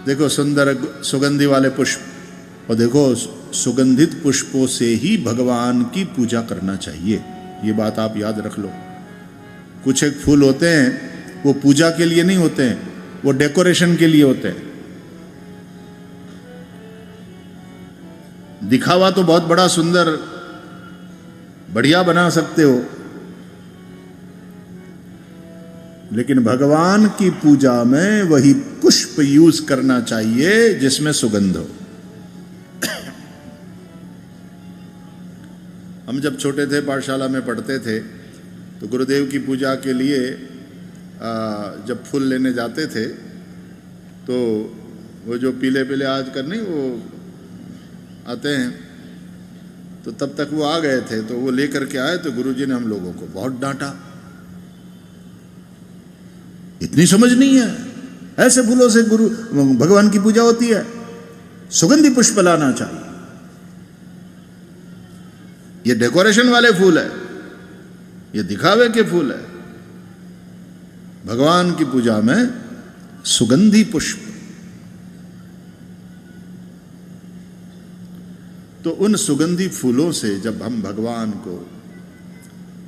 देखो सुंदर सुगंधि वाले पुष्प, और देखो सुगंधित पुष्पों से ही भगवान की पूजा करना चाहिए। ये बात आप याद रख लो। कुछ एक फूल होते हैं वो पूजा के लिए नहीं होते हैं, वो डेकोरेशन के लिए होते हैं। दिखावा तो बहुत बड़ा सुंदर बढ़िया बना सकते हो, लेकिन भगवान की पूजा में वही पुष्प यूज करना चाहिए जिसमें सुगंध हो। हम जब छोटे थे, पाठशाला में पढ़ते थे, तो गुरुदेव की पूजा के लिए जब फूल लेने जाते थे तो वो जो पीले पीले आजकल नहीं वो आते हैं, तो तब तक वो आ गए थे, तो वो लेकर के आए, तो गुरुजी ने हम लोगों को बहुत डांटा, इतनी समझ नहीं है, ऐसे फूलों से गुरु भगवान की पूजा होती है, सुगंधी पुष्प लाना चाहिए, ये डेकोरेशन वाले फूल है, ये दिखावे के फूल है। भगवान की पूजा में सुगंधी पुष्प, तो उन सुगंधी फूलों से जब हम भगवान को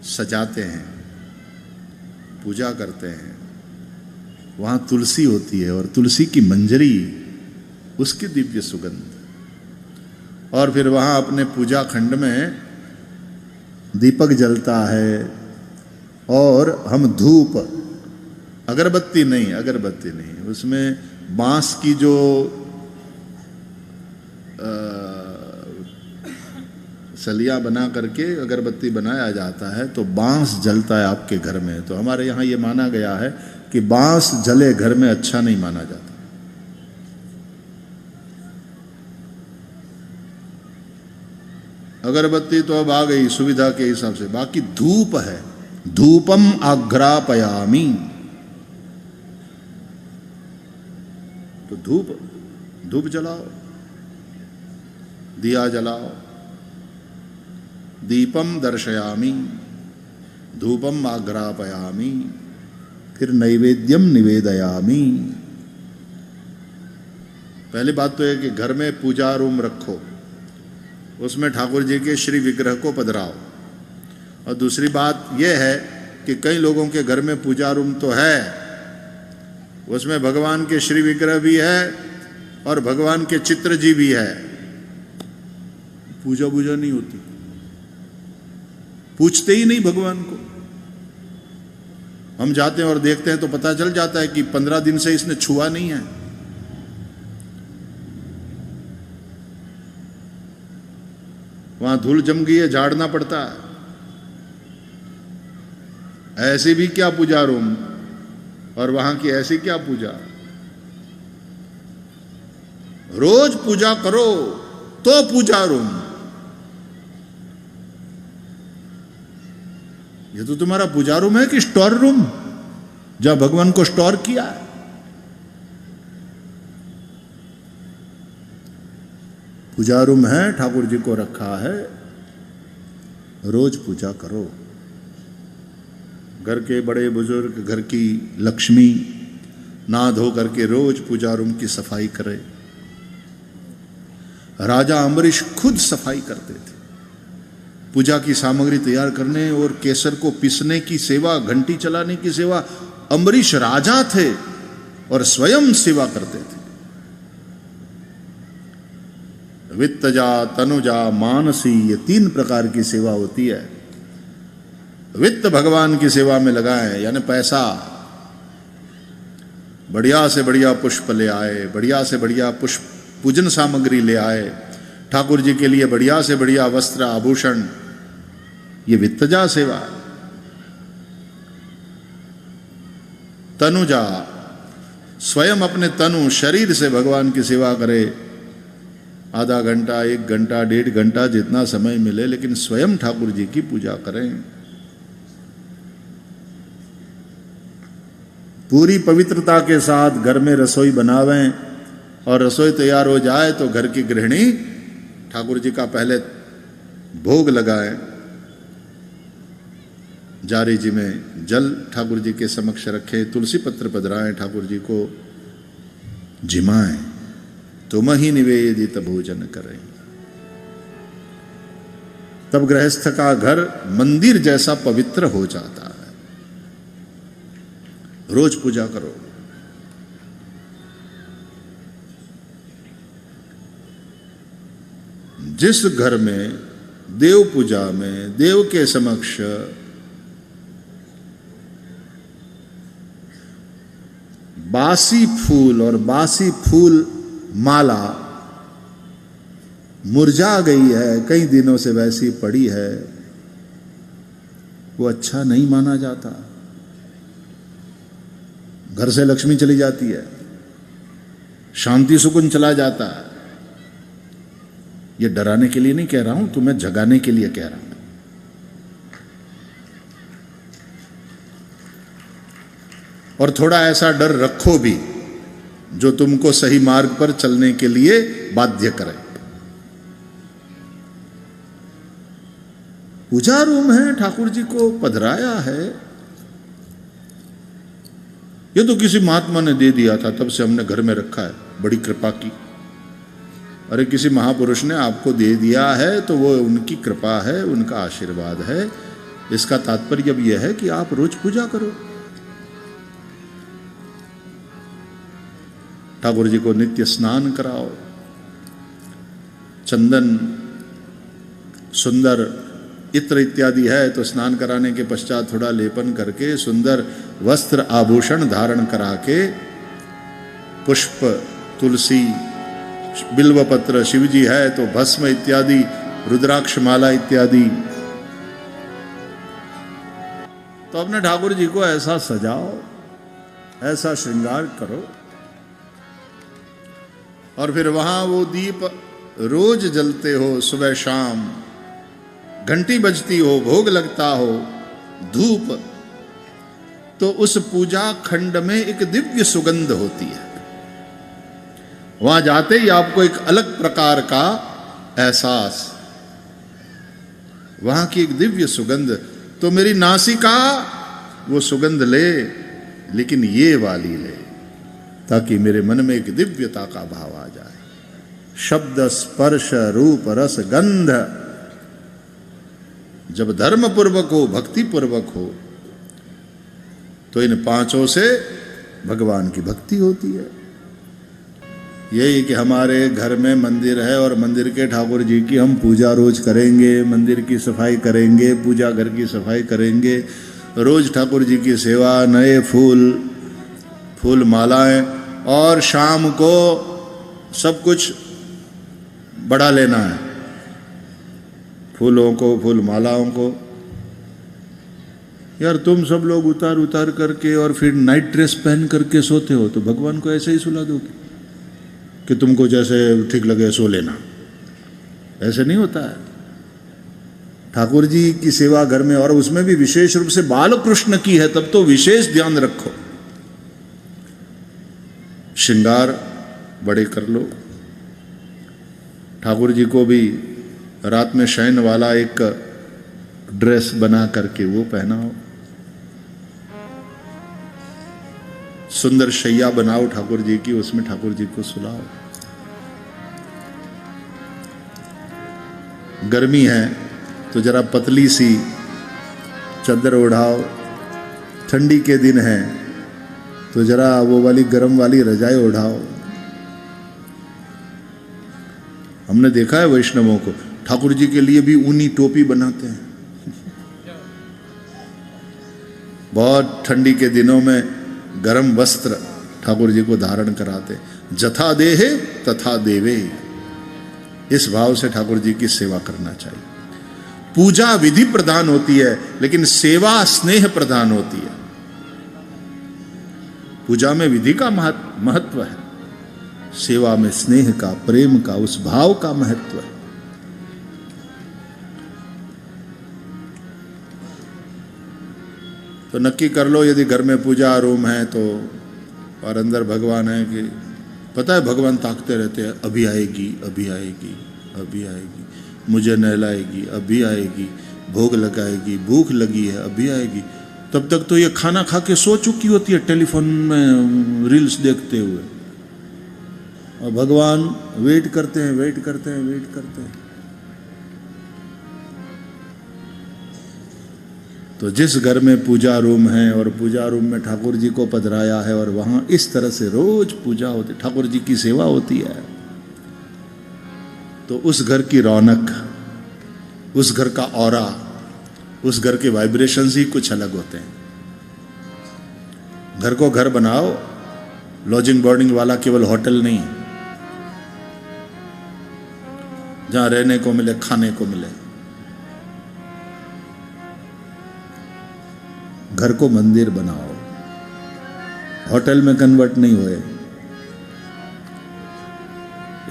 सजाते हैं, पूजा करते हैं, वहां तुलसी होती है, और तुलसी की मंजरी, उसकी दिव्य सुगंध, और फिर वहां अपने पूजा खंड में दीपक जलता है, और हम धूप, अगरबत्ती नहीं, उसमें बांस की जो सलियां बना करके अगरबत्ती बनाया जाता है, तो बांस जलता है आपके घर में। तो हमारे यहाँ ये माना गया है कि बांस जले घर में अच्छा नहीं माना जाता। अगरबत्ती तो अब आ गई सुविधा के हिसाब से, बाकी धूप है, धूपम आघ्रापयामी, तो धूप जलाओ, दिया जलाओ, दीपम दर्शयामी, धूपम आघ्रापयामी, फिर नैवेद्यम निवेदयामी। पहली बात तो है कि घर में पूजा रूम रखो, उसमें ठाकुर जी के श्री विग्रह को पधराओ, और दूसरी बात यह है कि कई लोगों के घर में पूजा रूम तो है, उसमें भगवान के श्री विग्रह भी है और भगवान के चित्र जी भी है, पूजा नहीं होती, पूछते ही नहीं भगवान को। हम जाते हैं और देखते हैं तो पता चल जाता है कि 15 दिन से इसने छुआ नहीं है। वहां धूल जम गई है, झाड़ना पड़ता है। ऐसी भी क्या पूजा रूम, और वहां की ऐसी क्या पूजा। रोज पूजा करो तो पूजा रूम, ये तो तुम्हारा पूजा रूम है कि स्टोर रूम, जहां भगवान को स्टोर किया है। पूजा रूम है, ठाकुर जी को रखा है, रोज पूजा करो। घर के बड़े बुजुर्ग, घर की लक्ष्मी नहा धो करके रोज पूजा रूम की सफाई करे। राजा अम्बरीश खुद सफाई करते थे, पूजा की सामग्री तैयार करने और केसर को पीसने की सेवा, घंटी चलाने की सेवा, अम्बरीश राजा थे और स्वयं सेवा करते थे। वित्तजा, तनुजा, मानसी, ये 3 प्रकार की सेवा होती है। वित्त भगवान की सेवा में लगाएं, यानी पैसा, बढ़िया से बढ़िया पुष्प ले आए, बढ़िया से बढ़िया पुष्प पूजन सामग्री ले आए, ठाकुर जी के लिए बढ़िया से बढ़िया वस्त्र आभूषण, ये वित्तजा सेवा है। तनुजा, स्वयं अपने तनु शरीर से भगवान की सेवा करे, आधा घंटा, 1 घंटा, 1.5 घंटा, जितना समय मिले, लेकिन स्वयं ठाकुर जी की पूजा करें। पूरी पवित्रता के साथ घर में रसोई बनावें, और रसोई तैयार हो जाए तो घर की गृहिणी ठाकुर जी का पहले भोग लगाएं, जारी जी में जल ठाकुर जी के समक्ष रखें, तुलसी पत्र पधराएं, ठाकुर जी को जिमाएं। तुम ही निवेदित भोजन करें। तब गृहस्थ का घर मंदिर जैसा पवित्र हो जाता है। रोज पूजा करो। जिस घर में देव पूजा में देव के समक्ष बासी फूल और बासी फूल माला मुरझा गई है, कई दिनों से वैसी पड़ी है, वो अच्छा नहीं माना जाता। घर से लक्ष्मी चली जाती है, शांति सुकून चला जाता है। ये डराने के लिए नहीं कह रहा हूं, तुम्हें जगाने के लिए कह रहा हूं। और थोड़ा ऐसा डर रखो भी जो तुमको सही मार्ग पर चलने के लिए बाध्य करे। पूजा रूम है, ठाकुर जी को पधराया है, ये तो किसी महात्मा ने दे दिया था, तब से हमने घर में रखा है, बड़ी कृपा की। अरे किसी महापुरुष ने आपको दे दिया है तो वो उनकी कृपा है, उनका आशीर्वाद है। इसका तात्पर्य अब यह है कि आप रोज पूजा करो। ठाकुर जी को नित्य स्नान कराओ, चंदन सुंदर इत्र इत्यादि है तो स्नान कराने के पश्चात थोड़ा लेपन करके सुंदर वस्त्र आभूषण धारण करा के, पुष्प, तुलसी, बिल्वपत्र, शिवजी है तो भस्म इत्यादि, रुद्राक्ष माला इत्यादि। तो अपने ठाकुर जी को ऐसा सजाओ, ऐसा श्रृंगार करो, और फिर वहां वो दीप रोज जलते हो, सुबह शाम घंटी बजती हो, भोग लगता हो, धूप, तो उस पूजा खंड में एक दिव्य सुगंध होती है। वहां जाते ही आपको एक अलग प्रकार का एहसास, वहां की एक दिव्य सुगंध। तो मेरी नासिका वो सुगंध ले, लेकिन ये वाली ले, ताकि मेरे मन में एक दिव्यता का भाव आ जाए। शब्द, स्पर्श, रूप, रस, गंध जब धर्म पूर्वक हो, भक्ति पूर्वक हो, तो इन पांचों से भगवान की भक्ति होती है। यही कि हमारे घर में मंदिर है और मंदिर के ठाकुर जी की हम पूजा रोज करेंगे, मंदिर की सफाई करेंगे, पूजा घर की सफाई करेंगे, रोज ठाकुर जी की सेवा, नए फूल मालाएं, और शाम को सब कुछ बढ़ा लेना है, फूलों को, फूल मालाओं को। यार तुम सब लोग उतार करके और फिर नाइट ड्रेस पहन करके सोते हो, तो भगवान को ऐसे ही सुला दोगे कि तुमको जैसे ठीक लगे सो लेना। ऐसे नहीं होता है। ठाकुर जी की सेवा घर में, और उसमें भी विशेष रूप से बाल कृष्ण की है, तब तो विशेष ध्यान रखो। श्रृंगार बड़े कर लो। ठाकुर जी को भी रात में शयन वाला एक ड्रेस बना करके वो पहनाओ, सुंदर शैया बनाओ ठाकुर जी की, उसमें ठाकुर जी को सुलाओ। गर्मी है तो जरा पतली सी चादर ओढ़ाओ, ठंडी के दिन है तो जरा वो वाली गर्म वाली रजाई ओढ़ाओ। हमने देखा है वैष्णवों को, ठाकुर जी के लिए भी ऊनी टोपी बनाते हैं। बहुत ठंडी के दिनों में गर्म वस्त्र ठाकुर जी को धारण कराते। जथा देहे तथा देवे, इस भाव से ठाकुर जी की सेवा करना चाहिए। पूजा विधि प्रधान होती है, लेकिन सेवा स्नेह प्रधान होती है। पूजा में विधि का महत्व है, सेवा में स्नेह का, प्रेम का, उस भाव का महत्व है। तो नक्की कर लो, यदि घर में पूजा रूम है तो, और अंदर भगवान है, कि पता है भगवान ताकते रहते हैं, अभी आएगी, अभी आएगी, अभी आएगी, मुझे नहलाएगी, अभी आएगी, भोग लगाएगी, भूख लगी है, अभी आएगी। तब तक तो ये खाना खा के सो चुकी होती है, टेलीफोन में रील्स देखते हुए। और भगवान वेट करते हैं, वेट करते हैं, वेट करते हैं। तो जिस घर में पूजा रूम है और पूजा रूम में ठाकुर जी को पधराया है और वहां इस तरह से रोज पूजा होती, ठाकुर जी की सेवा होती है, तो उस घर की रौनक, उस घर का ऑरा, उस घर के वाइब्रेशंस ही कुछ अलग होते हैं। घर को घर बनाओ, लॉजिंग बोर्डिंग वाला केवल होटल नहीं, जहां रहने को मिले, खाने को मिले। घर को मंदिर बनाओ, होटल में कन्वर्ट नहीं हुए।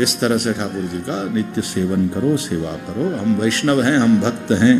इस तरह से ठाकुर जी का नित्य सेवन करो, सेवा करो। हम वैष्णव हैं, हम भक्त हैं,